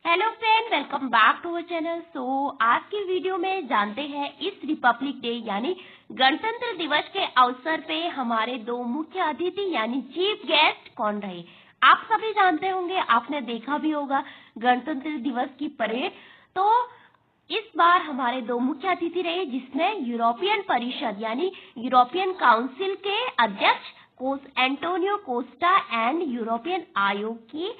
Hello friend, welcome back to our channel. आज की video में जानते हैं इस रिपब्लिक डे यानी गणतंत्र दिवस के अवसर पे हमारे दो मुख्य अतिथि यानी चीफ गेस्ट कौन रहे। आप सभी जानते होंगे, आपने देखा भी होगा गणतंत्र दिवस की परेड। तो इस बार हमारे दो मुख्य अतिथि रहे, जिसमें यूरोपियन परिषद यानी यूरोपियन काउंसिल के अध्यक्ष एंटोनियो कोस्टा एंड यूरोपियन आयोग की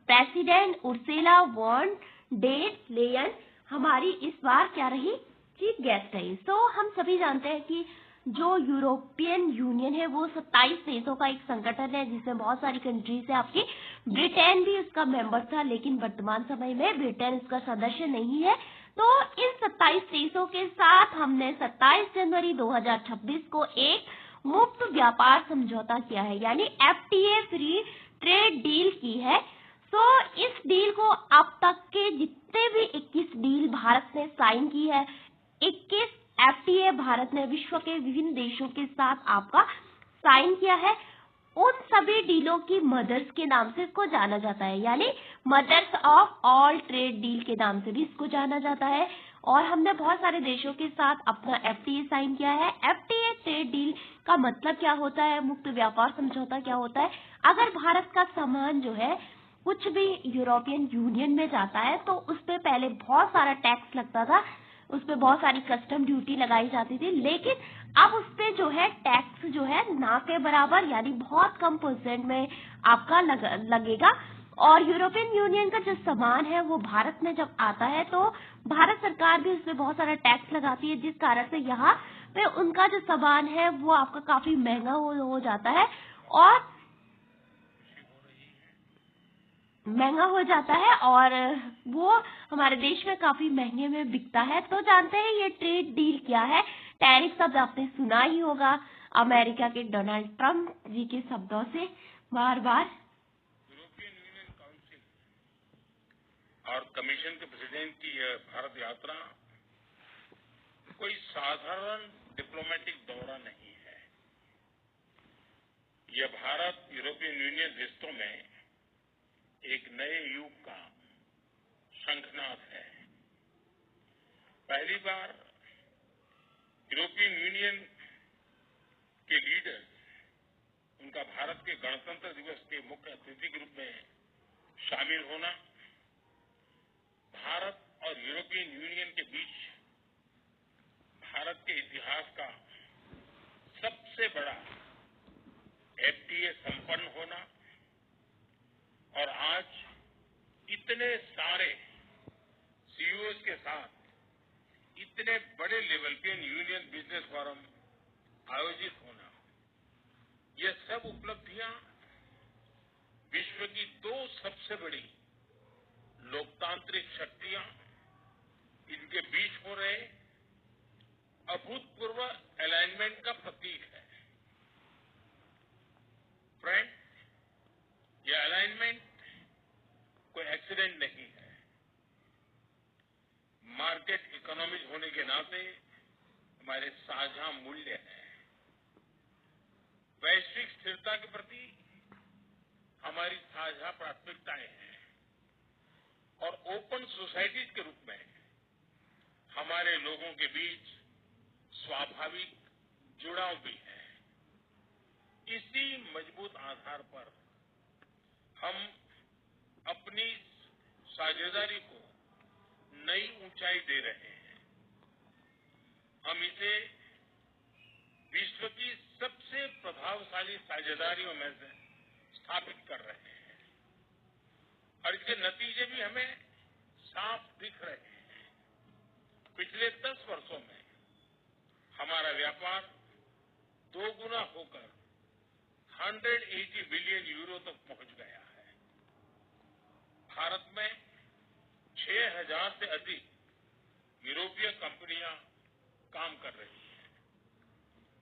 president Ursula von der Leyen हमारी इस बार क्या रही, चीफ गेस्ट रही। हम सभी जानते हैं कि जो यूरोपियन यूनियन है वो 27 देशों का एक संगठन है, जिसमें बहुत सारी कंट्रीज है। आपकी ब्रिटेन भी उसका मेंबर था, लेकिन वर्तमान समय में ब्रिटेन उसका सदस्य नहीं है। तो इन 27 देशों के साथ हमने 27 जनवरी 2026 को एक मुक्त व्यापार समझौता किया है, यानी FTA फ्री ट्रेड डील की है। इस डील को अब तक के जितने भी 21 डील भारत ने साइन की है, 21 FTA भारत ने विश्व के विभिन्न देशों के साथ आपका साइन किया है। उन सभी डीलों की मदर्स के नाम से इसको जाना जाता है, यानी mothers of all trade deal के नाम से भी इसको जाना जाता है। और हमने बहुत सारे देशों के साथ अपना FTA साइन किया है। FTA ट्रेड डील का मतलब क्या होता है, मुक्त व्यापार समझौता क्या होता है। अगर भारत का सामान जो है कुछ भी यूरोपियन यूनियन में जाता है तो उस पे पहले बहुत सारा टैक्स लगता था, उस पे बहुत सारी कस्टम ड्यूटी लगाई जाती थी, लेकिन अब उस पे जो है टैक्स जो है ना के बराबर यानी बहुत कम % में आपका लगेगा। और यूरोपियन यूनियन का जो सामान है वो भारत में जब आता है तो भारत सरकार भी उस पे बहुत सारा टैक्स लगाती है, जिस कारण से यहाँ पे उनका जो सामान है वो आपका काफी महंगा हो जाता है और वो हमारे देश में काफी महंगे में बिकता है। तो जानते हैं ये ट्रेड डील क्या है। टैरिफ शब्द आपने सुना ही होगा, अमेरिका के डोनाल्ड ट्रंप जी के शब्दों से बार बार। यूरोपियन यूनियन काउंसिल और कमीशन के प्रेसिडेंट की यह भारत यात्रा कोई साधारण डिप्लोमेटिक दौरा नहीं है। यह भारत यूरोपियन यूनियन रिश्तों में एक नए युग का शंखनाद है। पहली बार यूरोपियन यूनियन के लीडर्स उनका भारत के गणतंत्र दिवस के मुख्य अतिथि के रूप में शामिल होना भारत और यूरोपियन यूनियन के बीच भारत के इतिहास का सबसे बड़ा FTA संपन्न होना और आज इतने सारे CEOs के साथ इतने बड़े लेवल के यूनियन बिजनेस फोरम आयोजित होना, ये सब उपलब्धियां विश्व की दो सबसे बड़ी लोकतांत्रिक शक्तियां इनके बीच हो रहे अभूतपूर्व अलाइनमेंट का प्रतीक है। फ्रेंड, यह अलाइनमेंट कोई एक्सीडेंट नहीं है। मार्केट इकोनॉमीज होने के नाते हमारे साझा मूल्य हैं। वैश्विक स्थिरता के प्रति हमारी साझा प्राथमिकताएं हैं और ओपन सोसाइटीज के रूप में हमारे लोगों के बीच स्वाभाविक जुड़ाव भी है। इसी मजबूत आधार पर हम अपनी साझेदारी को नई ऊंचाई दे रहे हैं। हम इसे विश्व की सबसे प्रभावशाली साझेदारियों में से स्थापित कर रहे हैं और इसके नतीजे भी हमें साफ दिख रहे हैं। पिछले 10 वर्षों में हमारा व्यापार 2 गुना होकर 180 बिलियन यूरो तक पहुंच गया है। भारत में 6,000 से अधिक यूरोपीय कंपनियां काम कर रही हैं।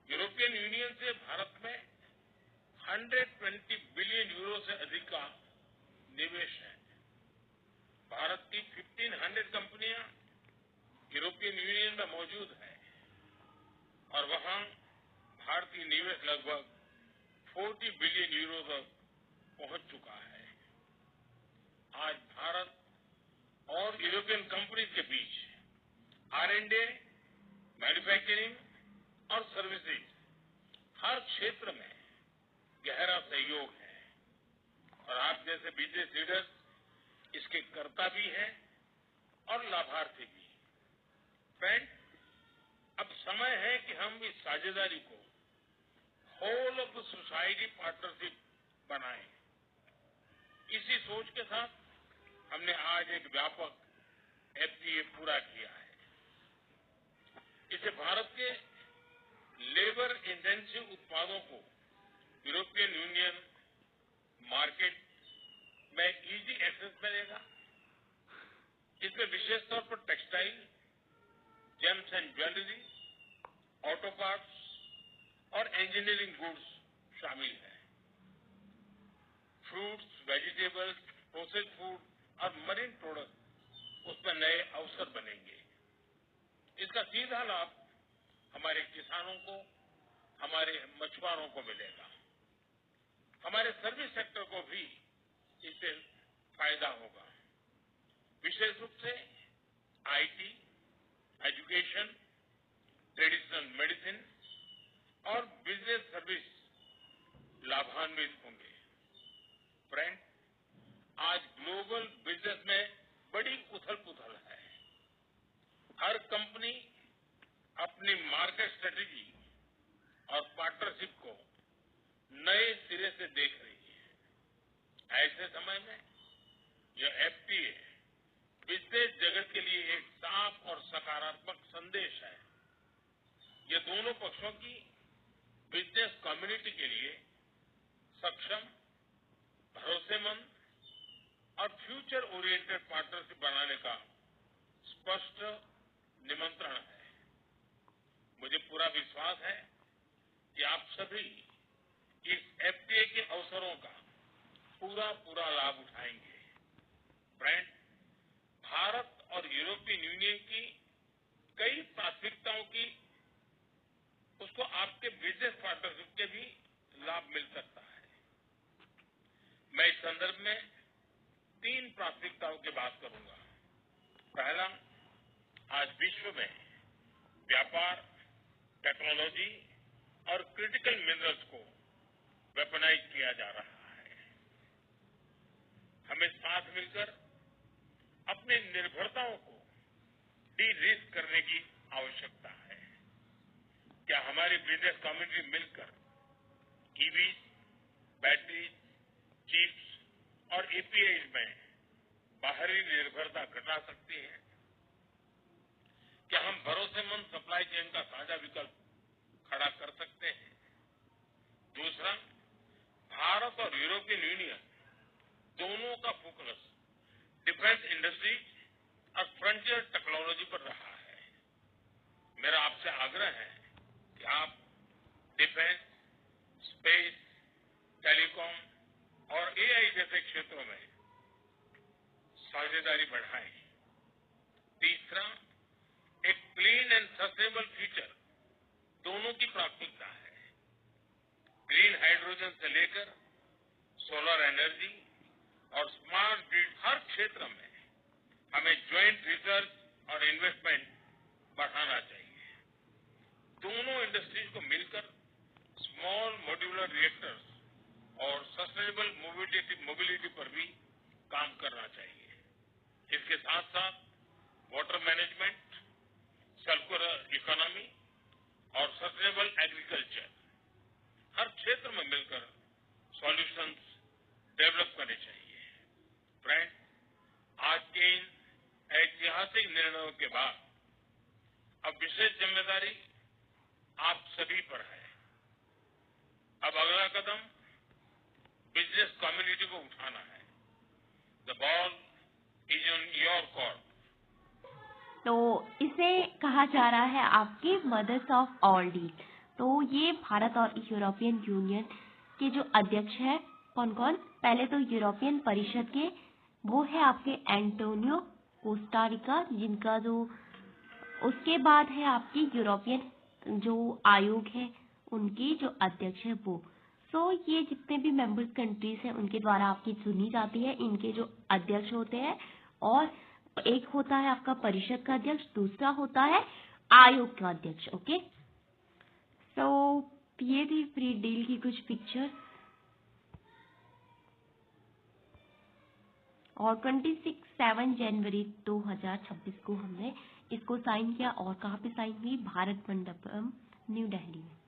यूरोपियन यूनियन से भारत में 120 बिलियन यूरो से अधिक का निवेश है। भारत की 1500 कंपनियां यूरोपियन यूनियन में मौजूद है और वहां भारतीय निवेश लगभग 40 बिलियन यूरो तक पहुंच चुका है। आज भारत यूरोपियन कंपनीज के बीच R&D, मैन्युफैक्चरिंग और सर्विसेज हर क्षेत्र में गहरा सहयोग है और आप जैसे बिजनेस लीडर्स इसके कर्ता भी हैं और लाभार्थी भी। फ्रेंड, अब समय है कि हम इस साझेदारी को whole of the society partnership बनाएं। इसी सोच के साथ हमने आज एक व्यापक FTA पूरा किया है। इससे भारत के लेबर इंटेंसिव उत्पादों को यूरोपियन यूनियन मार्केट में इजी एक्सेस मिलेगा। इसमें विशेष तौर पर textile, James and jewellery, auto parts और इंजीनियरिंग गुड्स शामिल हैं। फ्रूट्स, वेजिटेबल्स, प्रोसेस्ड फूड और मरीन प्रोडक्ट उसमें नए अवसर बनेंगे। इसका सीधा लाभ हमारे किसानों को, हमारे मछुआरों को मिलेगा। हमारे सर्विस सेक्टर को भी इससे फायदा होगा। विशेष रूप से IT, एजुकेशन, ट्रेडिशनल मेडिसिन और बिजनेस सर्विस लाभान्वित होंगे। फ्रेंड, आज ग्लोबल बिजनेस में बड़ी उथल-पुथल है। हर कंपनी अपनी मार्केट स्ट्रेटेजी और पार्टनरशिप को नए सिरे से देख रही है। ऐसे समय में यह FTA बिजनेस जगत के लिए एक साफ और सकारात्मक संदेश है। ये दोनों पक्षों की बिजनेस कम्युनिटी के लिए सक्षम, भरोसेमंद और फ्यूचर ओरिएंटेड पार्टनरशिप बनाने का स्पष्ट निमंत्रण है। मुझे पूरा विश्वास है कि आप सभी इस FTA के अवसरों का पूरा लाभ उठाएंगे। फ्रेंड, भारत और यूरोपियन यूनियन की कई प्राथमिकताओं की उसको आपके बिजनेस पार्टनरशिप के भी लाभ मिल सकता है। मैं इस संदर्भ में 3 प्राथमिकताओं की बात करूंगा। पहला, आज विश्व में व्यापार, टेक्नोलॉजी और क्रिटिकल मिनरल्स को वेपनाइज किया जा रहा है। हमें साथ मिलकर अपनी निर्भरताओं को डी-रिस्क करने की आवश्यकता है। क्या हमारी बिजनेस कम्युनिटी मिलकर EVs, बैटरीज, चिप्स और APIs में बाहरी निर्भरता घटा सकती है? क्या हम भरोसेमंद सप्लाई चेन का साझा विकल्प खड़ा कर सकते हैं? दूसरा, भारत और यूरोपियन यूनियन दोनों का फोकस डिफेंस इंडस्ट्री और फ्रंटियर टेक्नोलॉजी पर रहा है। मेरा आपसे आग्रह है कि आप डिफेंस, स्पेस, टेलीकॉम और AI जैसे क्षेत्रों में साझेदारी बढ़ाएं। तीसरा, एक क्लीन एंड सस्टेनेबल फ्यूचर दोनों की प्राथमिकता है। ग्रीन हाइड्रोजन से लेकर सोलर एनर्जी और स्मार्ट ग्रिड, हर क्षेत्र में हमें ज्वाइंट रिसर्च और इन्वेस्टमेंट बढ़ाना चाहिए। दोनों इंडस्ट्रीज को मिलकर स्मॉल मॉड्यूलर रिएक्टर्स और सस्टेनेबल मोबिलिटी पर भी काम करना चाहिए। इसके साथ साथ वाटर मैनेजमेंट, सर्कुलर इकोनॉमी और सस्टेनेबल एग्रीकल्चर, हर क्षेत्र में मिलकर सॉल्यूशंस डेवलप करने चाहिए। फ्रेंड, आज के इन ऐतिहासिक निर्णयों के बाद अब विशेष जिम्मेदारी आप सभी पर है। अब अगला कदम बिजनेस कम्युनिटी को उठाना है। The ball is on your court. तो इसे कहा जा रहा है आपकी मदर्स ऑफ ऑल डील। तो ये भारत और यूरोपियन यूनियन के जो अध्यक्ष है, कौन कौन? पहले तो यूरोपियन परिषद के वो है आपके एंटोनियो कोस्टा रिका, जिनका जो उसके बाद है आपकी यूरोपियन जो आयोग है उनकी जो अध्यक्ष है वो। सो ये जितने भी मेंबर कंट्रीज हैं उनके द्वारा आपकी चुनी जाती है, इनके जो अध्यक्ष होते हैं। और एक होता है आपका परिषद का अध्यक्ष, दूसरा होता है आयोग का अध्यक्ष। ओके, सो ये थी फ्री डील की कुछ पिक्चर। और 7 जनवरी 2026 को हमने इसको साइन किया। और कहाँ पे साइन हुई? भारत मंडपम, न्यू दिल्ली में।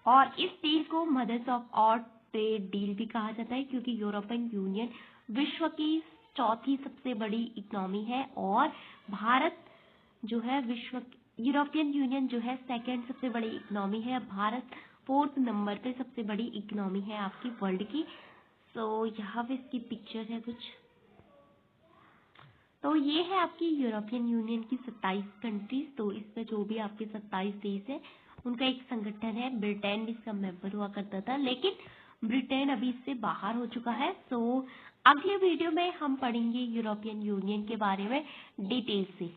और इस डील को mothers of all trade deal भी कहा जाता है, क्योंकि यूरोपियन यूनियन विश्व की चौथी सबसे बड़ी इकोनॉमी है और भारत जो है यूरोपियन यूनियन जो है सेकंड सबसे बड़ी इकोनॉमी है, भारत 4th नंबर पे सबसे बड़ी इकोनॉमी है आपकी वर्ल्ड की। सो यहाँ पे इसकी पिक्चर है कुछ। तो ये है आपकी यूरोपियन यूनियन की 27 कंट्रीज। तो इसमें जो भी आपके 27 देश है उनका एक संगठन है। ब्रिटेन भी इसका मेंबर हुआ करता था, लेकिन ब्रिटेन अभी इससे बाहर हो चुका है। सो अगले वीडियो में हम पढ़ेंगे यूरोपियन यूनियन के बारे में डिटेल से।